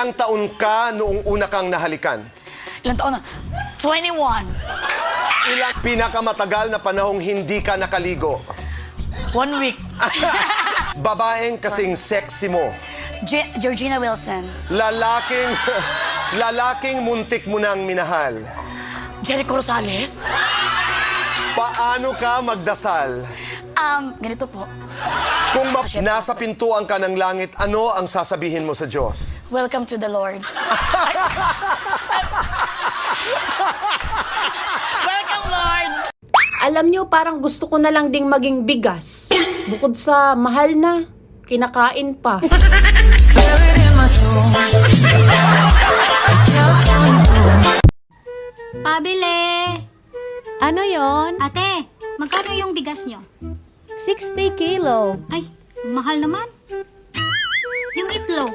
Ilang taon ka noong una kang nahalikan? Ilang taon na? 21. Ilang pinakamatagal na panahong hindi ka nakaligo? 1 week. Babaeng kasing sexy mo? Georgina Wilson. Lalaking muntik mo nang minahal? Jericho Rosales. Paano ka magdasal? Ganito po. Kung nasa pintuan ka ng langit, ano ang sasabihin mo sa Diyos? Welcome to the Lord. Welcome, Lord. Alam nyo, parang gusto ko na lang ding maging bigas. Bukod sa mahal na, kinakain pa. Pabili! Ano yon? Ate, magkano yung bigas nyo? 60 kilo. Ay, mahal naman. Yung itlog,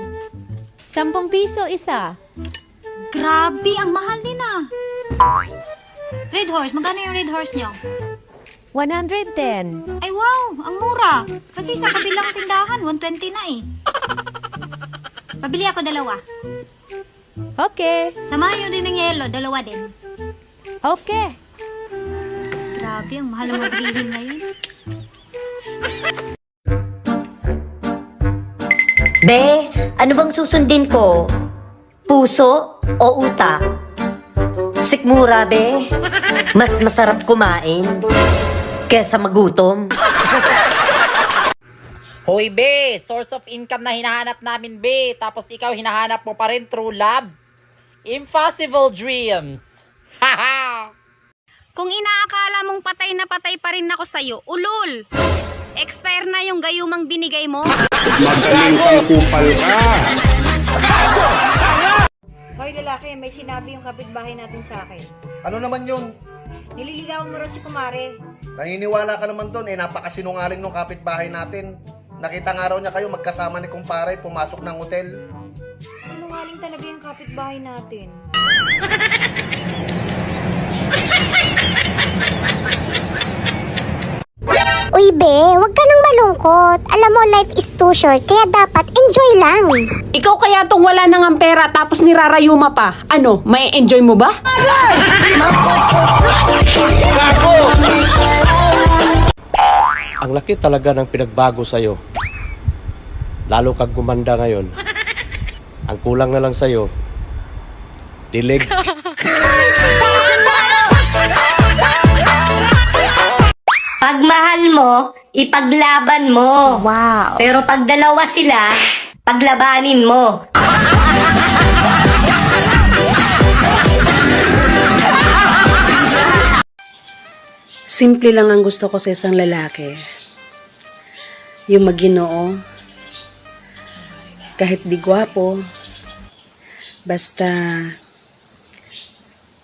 10 piso isa. grabe, ang mahal din ah. Red Horse, magkano yung Red Horse nyo? 110. Ay wow, ang mura. Kasi sa kabilang tindahan, 120 na eh. Pabili ako dalawa. Okay. Samahan nyo din ng yelo, dalawa din. Okay. Grabe, ang mahal ng bilihin ngayon. Be, ano bang susundin ko? Puso o utak? Sikmura, be. Mas masarap kumain kesa magutom. Hoy, be! Source of income na hinahanap namin, be. Tapos ikaw hinahanap mo pa rin through love? Impossible dreams! Haha! Kung inaakala mong patay na patay pa rin ako sa'yo, ulol! Expire na yung gayumang binigay mo. Magaling kang kupal ka. Hoy lalaki, may sinabi yung kapitbahay natin sa akin. Ano naman yun? Nililigawan mo raw si kumare. Naniniwala ka naman doon, napakasinungaling ng kapitbahay natin. Nakita nga raw niya kayo magkasama ni kumpare, pumasok ng hotel. Sinungaling talaga yung kapitbahay natin. Uy be, huwag ka nang malungkot. Alam mo, life is too short, kaya dapat enjoy lang. Ikaw kaya tong wala nang ang pera tapos nirarayuma pa. Ano, may enjoy mo ba? Ang laki talaga ng pinagbago sa'yo. Lalo kang gumanda ngayon. Ang kulang na lang sa'yo, dilig. Pag mahal mo, ipaglaban mo. Wow. Pero pag dalawa sila, paglabanin mo. Simple lang ang gusto ko sa isang lalaki. Yung maginoo, kahit di gwapo, basta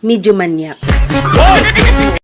medyo manyak.